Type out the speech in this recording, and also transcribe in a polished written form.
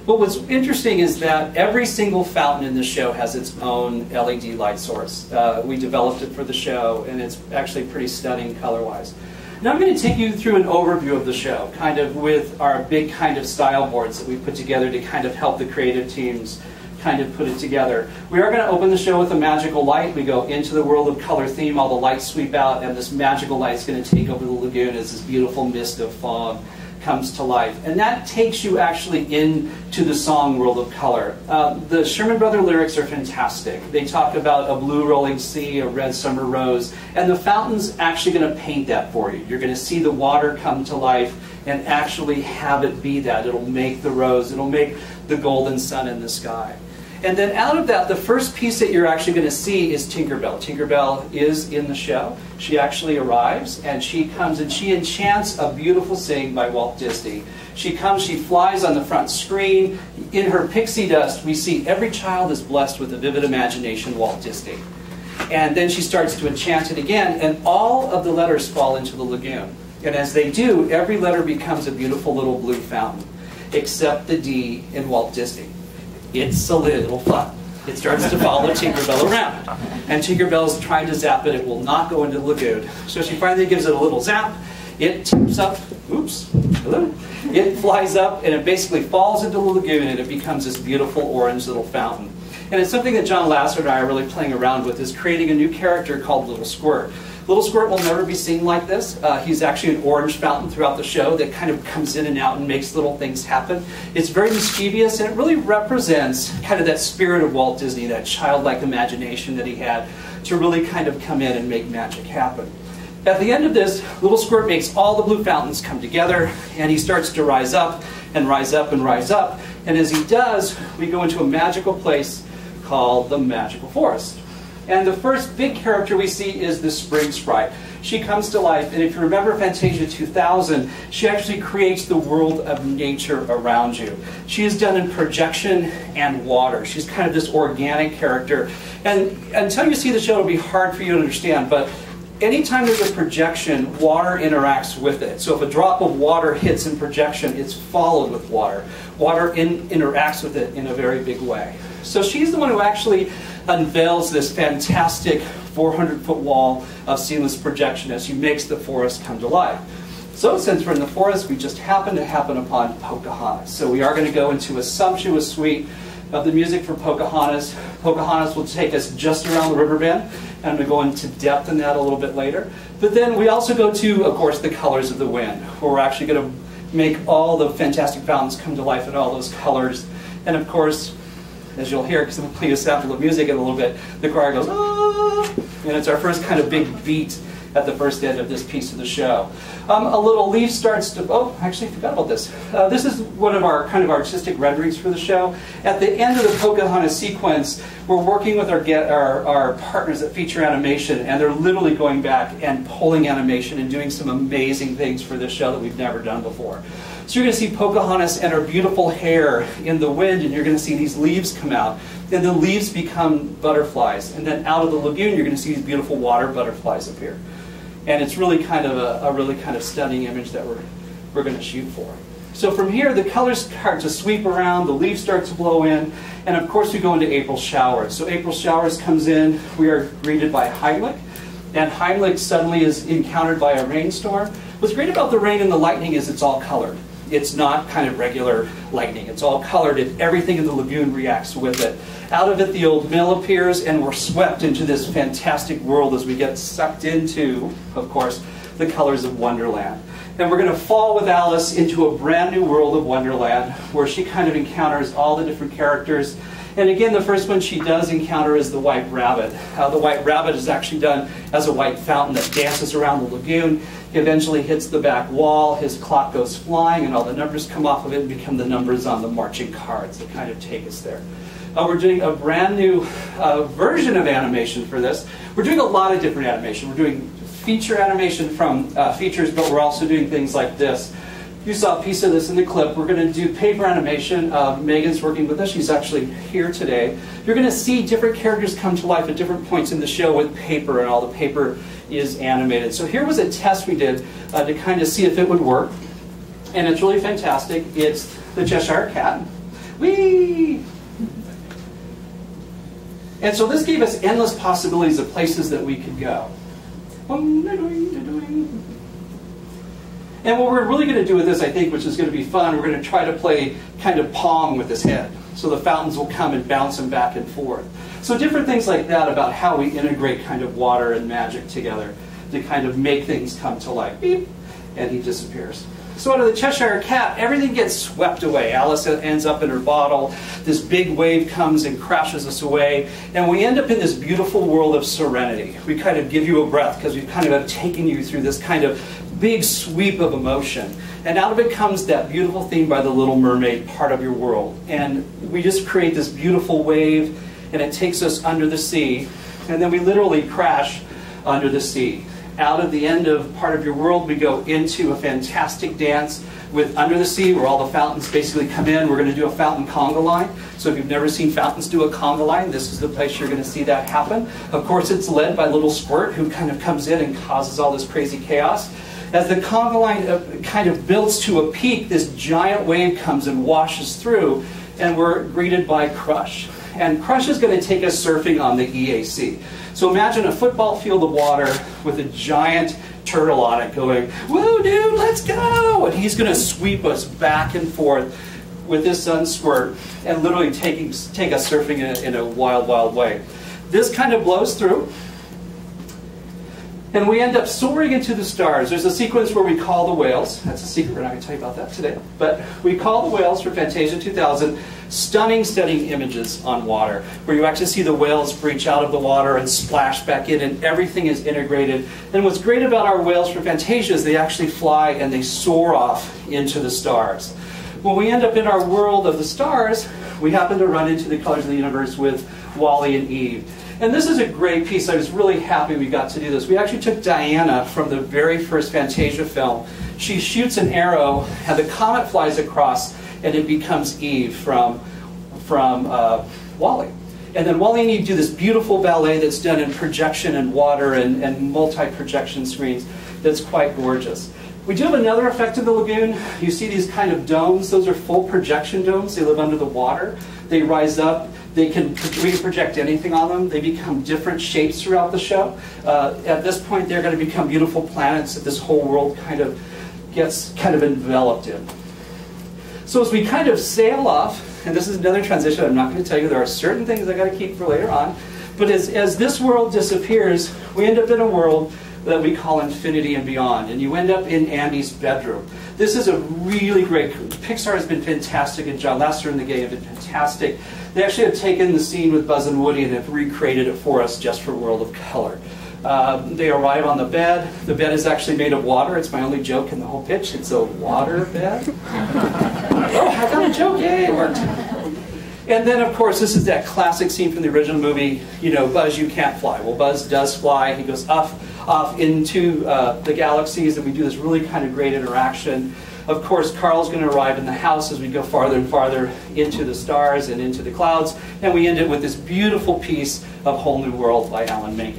But what's interesting is that every single fountain in the show has its own LED light source. We developed it for the show, and it's actually pretty stunning color-wise. Now I'm going to take you through an overview of the show, kind of with our big kind of style boards that we put together to kind of help the creative teams kind of put it together. We are going to open the show with a magical light. We go into the world of color theme, all the lights sweep out, and this magical light is going to take over the lagoon as this beautiful mist of fog comes to life. And that takes you actually into the song World of Color. The Sherman Brothers lyrics are fantastic. They talk about a blue rolling sea, a red summer rose, and the fountain's actually going to paint that for you. You're going to see the water come to life and actually have it be that. It'll make the rose, it'll make the golden sun in the sky. And then out of that, the first piece that you're actually going to see is Tinkerbell. Tinkerbell is in the show. She actually arrives, and she comes and she enchants A Beautiful Thing by Walt Disney. She comes, she flies on the front screen. In her pixie dust, we see every child is blessed with a vivid imagination, Walt Disney. And then she starts to enchant it again, and all of the letters fall into the lagoon. And as they do, every letter becomes a beautiful little blue fountain, except the D in Walt Disney. It's a little fun. It starts to follow Tinkerbell around. And Tinkerbell's trying to zap it. It will not go into the lagoon. So she finally gives it a little zap. It tips up. Oops. Hello. It flies up, and it basically falls into the lagoon, and it becomes this beautiful orange little fountain. And it's something that John Lasser and I are really playing around with, is creating a new character called Little Squirt. Little Squirt will never be seen like this. He's actually an orange fountain throughout the show that kind of comes in and out and makes little things happen. It's very mischievous, and it really represents kind of that spirit of Walt Disney, that childlike imagination that he had to really kind of come in and make magic happen. At the end of this, Little Squirt makes all the blue fountains come together, and he starts to rise up and rise up and rise up. And as he does, we go into a magical place called the Magical Forest. And the first big character we see is the Spring Sprite. She comes to life, and if you remember Fantasia 2000, she actually creates the world of nature around you. She is done in projection and water. She's kind of this organic character. And until you see the show, it'll be hard for you to understand, but anytime there's a projection, water interacts with it. So if a drop of water hits in projection, it's followed with water. Water interacts with it in a very big way. So she's the one who actually unveils this fantastic 400-foot wall of seamless projection as she makes the forest come to life. So since we're in the forest, we just happen upon Pocahontas. So we are going to go into a sumptuous suite of the music for Pocahontas. Pocahontas will take us just around the river bend, and I'm going to go into depth in that a little bit later. But then we also go to, of course, the colors of the wind, where we're actually going to make all the fantastic fountains come to life in all those colors. And of course, as you'll hear, because I'm going to play a sample of music in a little bit, the choir goes, ah! And it's our first kind of big beat at the first end of this piece of the show. A little leaf starts to, oh, I actually forgot about this. This is one of our kind of artistic renderings for the show. At the end of the Pocahontas sequence, we're working with our partners at Feature Animation, and they're literally going back and pulling animation and doing some amazing things for this show that we've never done before. So you're going to see Pocahontas and her beautiful hair in the wind, and you're going to see these leaves come out. And the leaves become butterflies. And then out of the lagoon, you're going to see these beautiful water butterflies appear. And it's really kind of a really kind of stunning image that we're going to shoot for. So from here, the colors start to sweep around, the leaves start to blow in, and of course we go into April showers. So April showers comes in, we are greeted by Heimlich, and Heimlich suddenly is encountered by a rainstorm. What's great about the rain and the lightning is it's all colored. It's not kind of regular lightning. It's all colored, and everything in the lagoon reacts with it. Out of it, the old mill appears, and we're swept into this fantastic world as we get sucked into, of course, the colors of Wonderland. And we're going to fall with Alice into a brand new world of Wonderland, where she kind of encounters all the different characters. And again, the first one she does encounter is the White Rabbit. The White Rabbit is actually done as a white fountain that dances around the lagoon. He eventually hits the back wall, his clock goes flying, and all the numbers come off of it and become the numbers on the marching cards that kind of take us there. We're doing a brand new version of animation for this. We're doing a lot of different animation. We're doing feature animation from features, but we're also doing things like this. You saw a piece of this in the clip. We're going to do paper animation. Megan's working with us. She's actually here today. You're going to see different characters come to life at different points in the show with paper, and all the paper is animated. So here was a test we did to kind of see if it would work. And it's really fantastic. It's the Cheshire Cat. Whee! And so this gave us endless possibilities of places that we could go. And what we're really going to do with this, I think, which is going to be fun, we're going to try to play kind of Pong with his head. So the fountains will come and bounce him back and forth. So different things like that about how we integrate kind of water and magic together to kind of make things come to life. Beep, and he disappears. So out of the Cheshire Cat, everything gets swept away. Alice ends up in her bottle. This big wave comes and crashes us away. And we end up in this beautiful world of serenity. We kind of give you a breath because we kind of have taken you through this kind of big sweep of emotion. And out of it comes that beautiful theme by The Little Mermaid, Part of Your World. And we just create this beautiful wave, and it takes us under the sea. And then we literally crash under the sea. Out of the end of Part of Your World, we go into a fantastic dance with Under the Sea, where all the fountains basically come in. We're going to do a fountain conga line. So if you've never seen fountains do a conga line, this is the place you're going to see that happen. Of course, it's led by Little Squirt, who kind of comes in and causes all this crazy chaos. As the conga line kind of builds to a peak, this giant wave comes and washes through, and we're greeted by Crush. And Crush is going to take us surfing on the EAC. So imagine a football field of water with a giant turtle on it going, "Woo, dude, let's go!" And he's going to sweep us back and forth with this sun squirt and literally take us surfing in a wild, wild way. This kind of blows through. And we end up soaring into the stars. There's a sequence where we call the whales. That's a secret, we're not going to tell you about that today. But we call the whales for Fantasia 2000. Stunning, stunning images on water, where you actually see the whales breach out of the water and splash back in, and everything is integrated. And what's great about our whales for Fantasia is they actually fly and they soar off into the stars. When we end up in our world of the stars, we happen to run into the Colors of the Universe with Wally and Eve. And this is a great piece. I was really happy we got to do this. We actually took Diana from the very first Fantasia film. She shoots an arrow, and the comet flies across, and it becomes Eve from Wally. And then Wally and Eve do this beautiful ballet that's done in projection and water and multi-projection screens that's quite gorgeous. We do have another effect in the lagoon. You see these kind of domes. Those are full projection domes. They live under the water. They rise up. We can project anything on them. They become different shapes throughout the show. At this point, they're going to become beautiful planets that this whole world kind of gets enveloped in. So as we kind of sail off, and this is another transition I'm not going to tell you, there are certain things I got to keep for later on, but as this world disappears, we end up in a world that we call infinity and beyond, and you end up in Andy's bedroom. This is a really great, Pixar has been fantastic, and John Lasseter and the gang have been fantastic. They actually have taken the scene with Buzz and Woody and have recreated it for us just for World of Color. They arrive on the bed. The bed is actually made of water. It's my only joke in the whole pitch. It's a water bed. Oh, I got a joke. Yay, it worked. And then, of course, this is that classic scene from the original movie, you know, Buzz, you can't fly. Well, Buzz does fly. He goes off into the galaxies, and we do this really kind of great interaction. Of course, Carl's going to arrive in the house as we go farther and farther into the stars and into the clouds, and we end it with this beautiful piece of Whole New World by Alan Menken.